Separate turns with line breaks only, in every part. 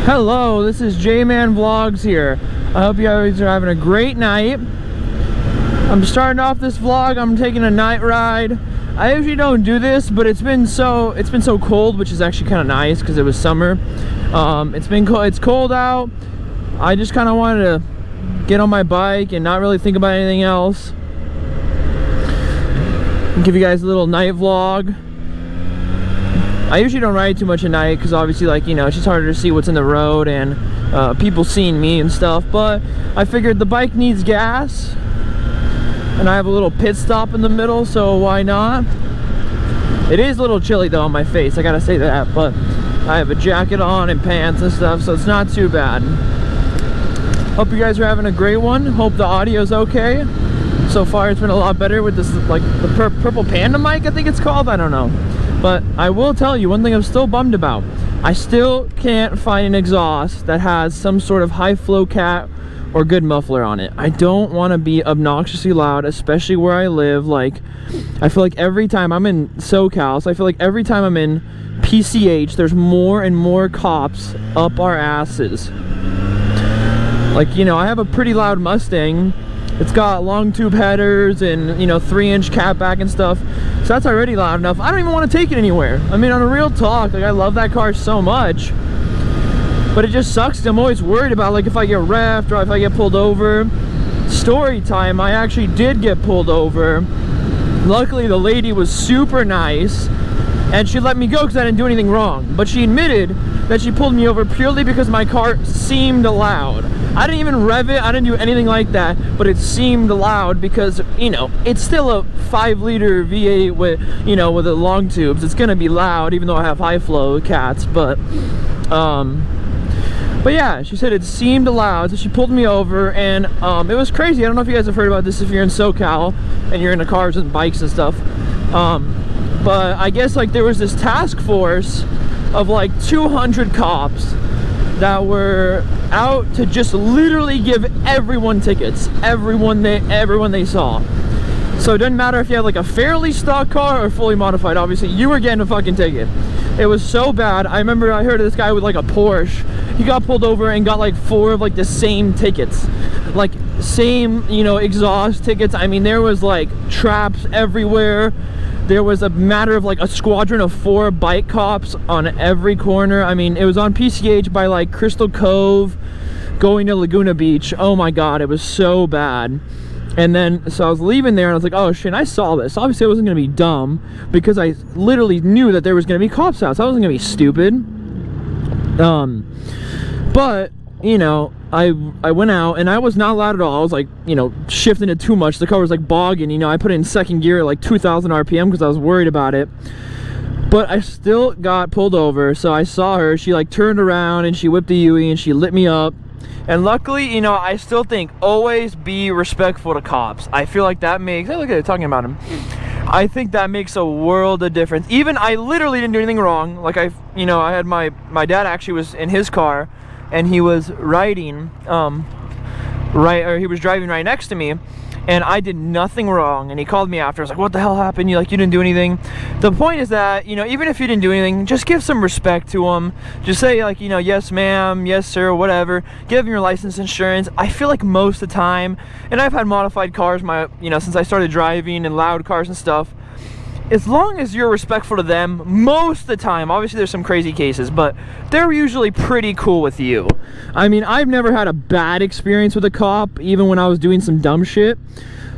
Hello, this is J-Man Vlogs here. I hope you guys are having a great night. I'm starting off this vlog. I'm taking a night ride. I usually don't do this, but it's been so cold, which is actually kind of nice because it was summer. It's cold out. I just kind of wanted to get on my bike and not really think about anything else. Give you guys a little night vlog. I usually don't ride too much at night because obviously, like, you know, it's just harder to see what's in the road and people seeing me and stuff, but I figured the bike needs gas and I have a little pit stop in the middle, so why not? It is a little chilly though on my face, I gotta say that, but I have a jacket on and pants and stuff, so it's not too bad. Hope you guys are having a great one. Hope the audio's okay. So far it's been a lot better with this, like, the purple panda mic, I think it's called, I don't know. But I will tell you one thing I'm still bummed about. I still can't find an exhaust that has some sort of high flow cat or good muffler on it. I don't want to be obnoxiously loud, especially where I live. Like, I feel like every time I'm in SoCal, so I feel like every time I'm in PCH, there's more and more cops up our asses. Like, you know, I have a pretty loud Mustang. It's got long tube headers and, you know, 3-inch cat back and stuff. So that's already loud enough. I don't even want to take it anywhere. I mean, on a real talk, like, I love that car so much. But it just sucks. I'm always worried about, like, if I get reffed or if I get pulled over. Story time, I actually did get pulled over. Luckily, the lady was super nice. And she let me go because I didn't do anything wrong. But she admitted that she pulled me over purely because my car seemed loud. I didn't even rev it, I didn't do anything like that, but it seemed loud because, you know, it's still a 5-liter V8 with, you know, with the long tubes. It's gonna be loud, even though I have high flow cats, but yeah, she said it seemed loud, so she pulled me over, and it was crazy. I don't know if you guys have heard about this if you're in SoCal and you're into cars and bikes and stuff, but I guess, like, there was this task force of like 200 cops that were out to just literally give everyone tickets, everyone they saw. So it doesn't matter if you had like a fairly stock car or fully modified, obviously you were getting a fucking ticket. It was so bad. I remember I heard of this guy with like a Porsche. He got pulled over and got like 4 of like the same tickets, like same, you know, exhaust tickets. I mean, there was like traps everywhere. There was a matter of like a squadron of 4 bike cops on every corner. I mean, it was on PCH by like Crystal Cove going to Laguna Beach. Oh my god, it was so bad. And then, so I was leaving there and I was like, oh shit, and I saw this. Obviously I wasn't gonna be dumb because I literally knew that there was gonna be cops out, so I wasn't gonna be stupid. But, you know, I went out and I was not loud at all. I was like, you know, shifting it too much. The car was like bogging, you know. I put it in second gear at like 2,000 RPM because I was worried about it. But I still got pulled over. So I saw her. She like turned around and she whipped the UE and she lit me up. And luckily, you know, I still think always be respectful to cops. I feel like that makes, hey, look at it, talking about him. I think that makes a world of difference. Even I literally didn't do anything wrong. Like, you know, I had my dad actually was in his car. And he was riding, he was driving right next to me, and I did nothing wrong. And he called me after. I was like, "What the hell happened? You didn't do anything." The point is that, you know, even if you didn't do anything, just give some respect to him. Just say, like, you know, yes ma'am, yes sir, whatever. Give him your license, insurance. I feel like most of the time, and I've had modified cars, since I started driving, and loud cars and stuff. As long as you're respectful to them, most of the time, obviously there's some crazy cases, but they're usually pretty cool with you. I mean, I've never had a bad experience with a cop, even when I was doing some dumb shit.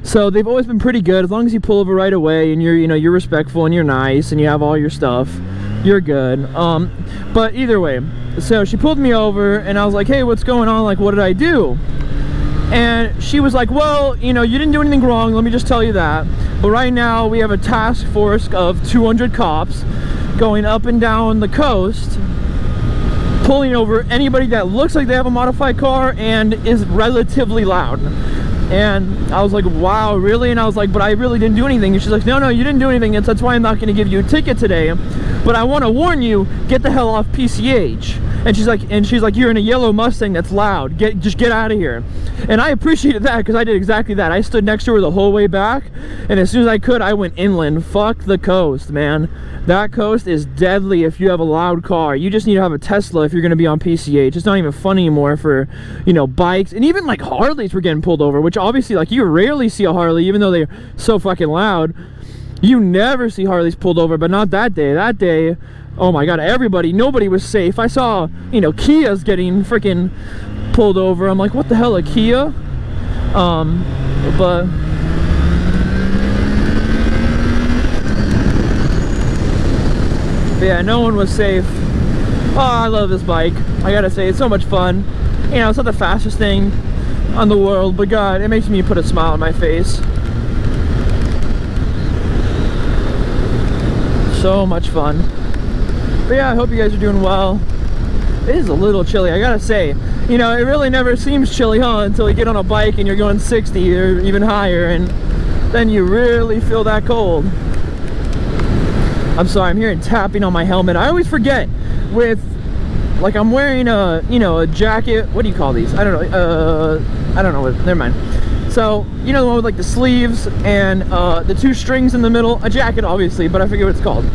So they've always been pretty good. As long as you pull over right away and you're respectful and you're nice and you have all your stuff, you're good. But either way, so she pulled me over and I was like, hey, what's going on? Like, what did I do? And she was like, well, you know, you didn't do anything wrong, let me just tell you that. But right now we have a task force of 200 cops going up and down the coast, pulling over anybody that looks like they have a modified car and is relatively loud. And I was like, wow, really? And I was like, but I really didn't do anything. And she's like, no, you didn't do anything. That's why I'm not going to give you a ticket today. But I want to warn you, get the hell off PCH. And she's like, you're in a yellow Mustang that's loud. Just get out of here. And I appreciated that because I did exactly that. I stood next to her the whole way back, and as soon as I could, I went inland. Fuck the coast, man. That coast is deadly if you have a loud car. You just need to have a Tesla if you're going to be on PCH. It's not even fun anymore for, you know, bikes. And even like Harleys were getting pulled over, which obviously, like, you rarely see a Harley, even though they're so fucking loud. You never see Harleys pulled over, but not that day. That day, oh my god, nobody was safe. I saw, you know, Kias getting freaking pulled over. I'm like, what the hell, a Kia? But yeah, no one was safe. Oh, I love this bike. I gotta say, it's so much fun. You know, it's not the fastest thing on the world, but god, it makes me put a smile on my face. So much fun. But yeah, I hope you guys are doing well. It is a little chilly, I gotta say. You know, it really never seems chilly, huh, until you get on a bike and you're going 60 or even higher, and then you really feel that cold. I'm sorry, I'm hearing tapping on my helmet. I always forget with, like, I'm wearing a, you know, a jacket. What do you call these? I don't know what, never mind. So, you know, the one with like the sleeves and the two strings in the middle, a jacket obviously, but I forget what it's called.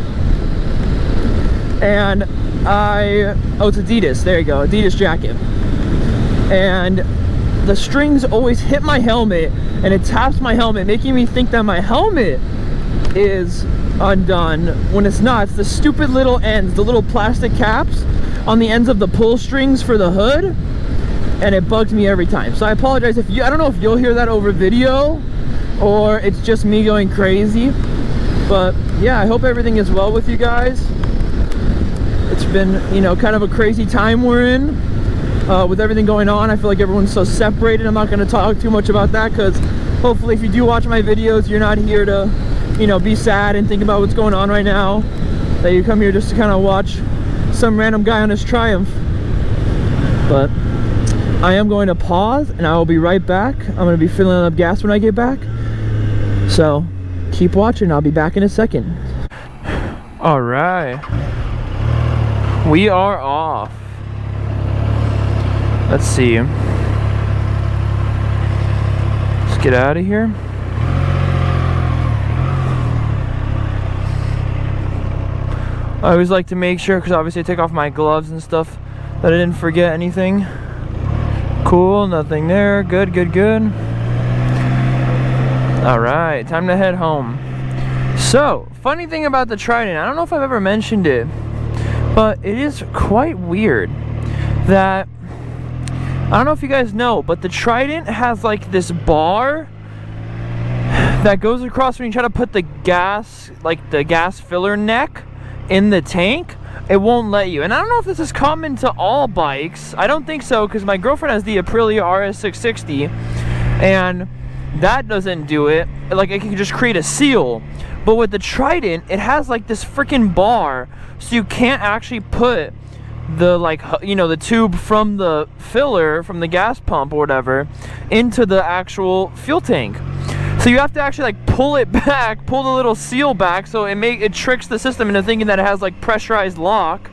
And oh, it's Adidas, there you go, Adidas jacket. And the strings always hit my helmet and it taps my helmet, making me think that my helmet is undone when it's not. It's the stupid little ends, the little plastic caps on the ends of the pull strings for the hood, and it bugs me every time. So I apologize if you, I don't know if you'll hear that over video or it's just me going crazy, but yeah, I hope everything is well with you guys. It's been, you know, kind of a crazy time we're in with everything going on. I feel like everyone's so separated. I'm not going to talk too much about that because hopefully if you do watch my videos, you're not here to, you know, be sad and think about what's going on right now, that you come here just to kind of watch some random guy on his Triumph. But I am going to pause and I will be right back. I'm going to be filling up gas when I get back, so keep watching. I'll be back in a second. All right, we are off. Let's see, let's get out of here. I always like to make sure, because obviously I take off my gloves and stuff, that I didn't forget anything. Cool, nothing there. Good, good, good. Alright, time to head home. So, funny thing about the Trident, I don't know if I've ever mentioned it, but it is quite weird that, I don't know if you guys know, but the Trident has like this bar that goes across when you try to put the gas, like the gas filler neck in the tank. It won't let you. And I don't know if this is common to all bikes. I don't think so, because my girlfriend has the Aprilia RS660 and that doesn't do it. Like, it can just create a seal. But with the Trident, it has like this freaking bar, so you can't actually put the, like, you know, the tube from the filler, from the gas pump or whatever, into the actual fuel tank. So you have to actually like pull it back, pull the little seal back, so it tricks the system into thinking that it has like pressurized lock,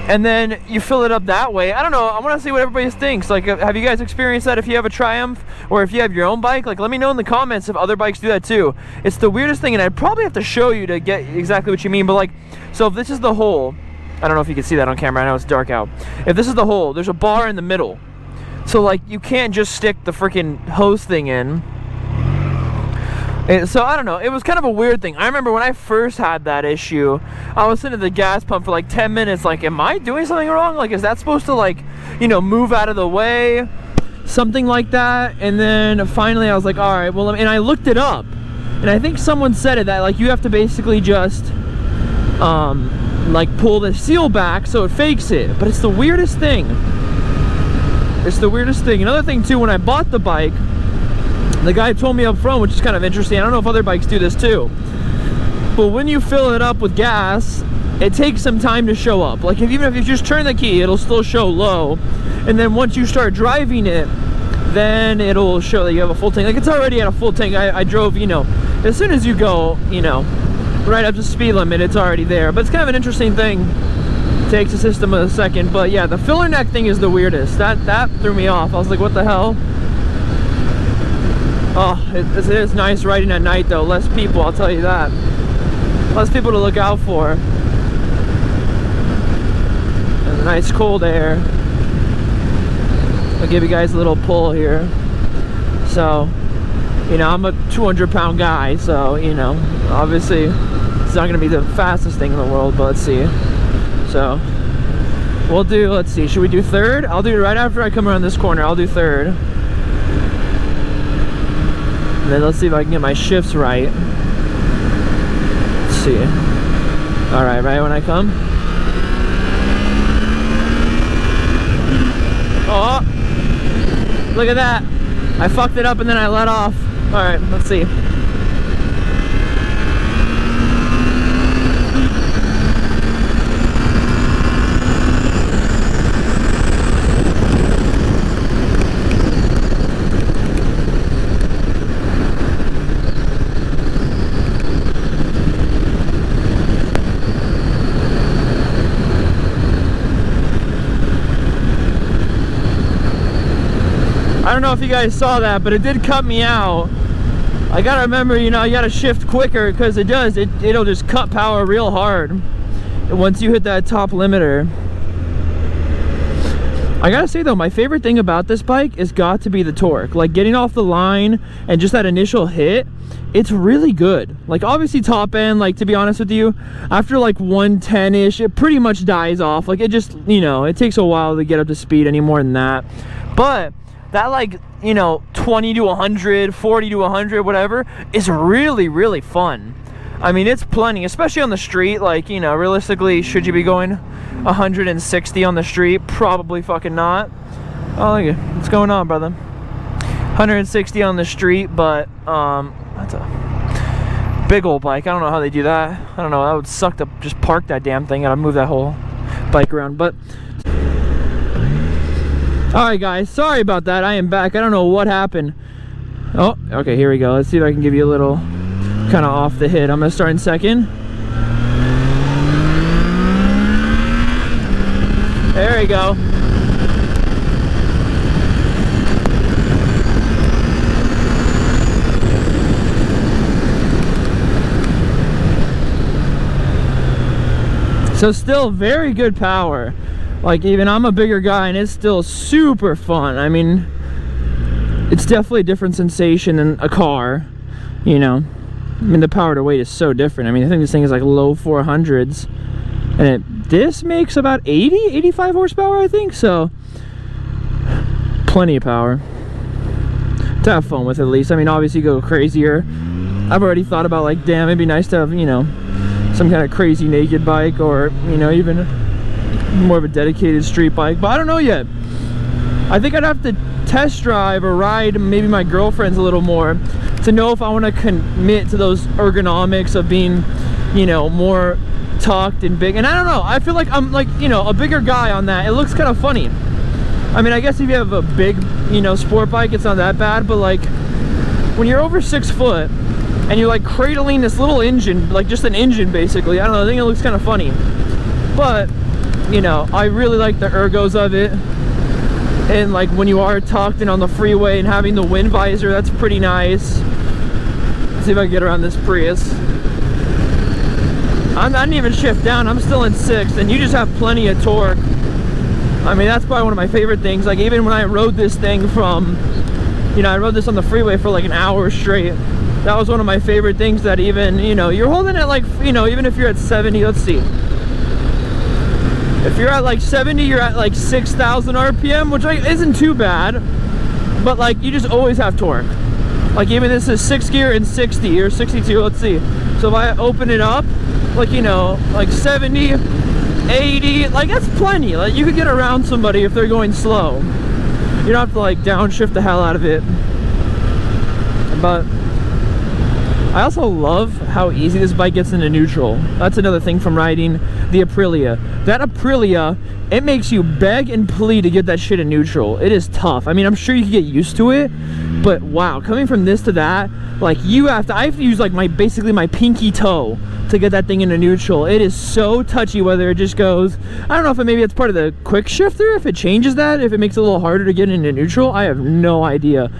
and then you fill it up that way. I don't know, I want to see what everybody thinks. Like, have you guys experienced that? If you have a Triumph or if you have your own bike, like, let me know in the comments if other bikes do that too. It's the weirdest thing, and I'd probably have to show you to get exactly what you mean. But like, so if this is the hole, I don't know if you can see that on camera, I know it's dark out. If this is the hole, there's a bar in the middle, so like you can't just stick the freaking hose thing in. So I don't know, it was kind of a weird thing. I remember when I first had that issue, I was sitting at the gas pump for like 10 minutes like, am I doing something wrong? Like, is that supposed to, like, you know, move out of the way? Something like that. And then finally I was like, all right, well, and I looked it up, and I think someone said it, that like you have to basically just like pull the seal back so it fakes it. But it's the weirdest thing. It's the weirdest thing. Another thing too, when I bought the bike, the guy told me up front, which is kind of interesting, I don't know if other bikes do this too, but when you fill it up with gas, it takes some time to show up. Like, even if you just turn the key, it'll still show low, and then once you start driving it, then it'll show that you have a full tank. Like, it's already at a full tank. I drove, you know, as soon as you go, you know, right up to speed limit, it's already there. But it's kind of an interesting thing takes a system of a second. But yeah, the filler neck thing is the weirdest. That threw me off. I was like, what the hell? Oh, it is nice riding at night though. Less people, I'll tell you that. Less people to look out for. And nice cold air. I'll give you guys a little pull here. So, you know, I'm a 200-pound guy, so, you know, obviously it's not gonna be the fastest thing in the world, but let's see. So we'll do, let's see, should we do third? I'll do it right after I come around this corner. I'll do third. And then let's see if I can get my shifts right. Let's see. All right, right when I come. Oh, look at that. I fucked it up and then I let off. All right, let's see. I don't know if you guys saw that, but it did cut me out. I gotta remember, you know, you gotta shift quicker because it'll just cut power real hard once you hit that top limiter. I gotta say though, my favorite thing about this bike is got to be the torque. Like getting off the line and just that initial hit, it's really good. Like obviously top end, like to be honest with you, after like 110-ish, it pretty much dies off. Like it just, you know, it takes a while to get up to speed any more than that. But that, like, you know, 20 to 100, 40 to 100, whatever, is really, really fun. I mean, it's plenty, especially on the street. Like, you know, realistically, should you be going 160 on the street? Probably fucking not. Oh, look at what's going on, brother. 160 on the street, but that's a big old bike. I don't know how they do that. I don't know. That would suck to just park that damn thing. Gotta move that whole bike around, but. Alright guys, sorry about that. I am back. I don't know what happened. Oh, okay, here we go. Let's see if I can give you a little kind of off the hit. I'm gonna start in second. There we go. So still very good power. Like even I'm a bigger guy and it's still super fun. I mean, it's definitely a different sensation than a car, you know. I mean, the power to weight is so different. I mean, I think this thing is like low 400s and this makes about 85 horsepower, I think. So plenty of power to have fun with, at least. I mean, obviously go crazier. I've already thought about like, damn, it'd be nice to have, you know, some kind of crazy naked bike, or, you know, even more of a dedicated street bike, but I don't know yet. I think I'd have to test drive or ride maybe my girlfriend's a little more to know if I want to commit to those ergonomics of being, you know, more tucked and big. And I don't know, I feel like I'm like, you know, a bigger guy on that. It looks kind of funny. I mean, I guess if you have a big, you know, sport bike, it's not that bad, but like when you're over 6 foot and you're like cradling this little engine, like just an engine basically, I don't know, I think it looks kind of funny. But you know, I really like the ergos of it, and like when you are tucked and on the freeway and having the wind visor, that's pretty nice. Let's see if I can get around this Prius. I didn't even shift down, I'm still in 6th, and you just have plenty of torque. I mean, that's probably one of my favorite things. Like even when I rode this thing from, you know, I rode this on the freeway for like an hour straight. That was one of my favorite things, that even, you know, you're holding it like, you know, even if you're at 70, let's see. If you're at like 70, you're at like 6,000 RPM, which like isn't too bad, but like you just always have torque. Like even this is 6th gear and 60 or 62, let's see. So if I open it up, like, you know, like 70, 80, like that's plenty. Like you could get around somebody if they're going slow. You don't have to like downshift the hell out of it. But I also love how easy this bike gets into neutral. That's another thing from riding the Aprilia. That Aprilia, it makes you beg and plead to get that shit in neutral. It is tough. I mean, I'm sure you can get used to it, but wow, coming from this to that, like I have to use like basically my pinky toe to get that thing into neutral. It is so touchy whether it just goes, I don't know if maybe it's part of the quick shifter, if it changes that, if it makes it a little harder to get into neutral. I have no idea.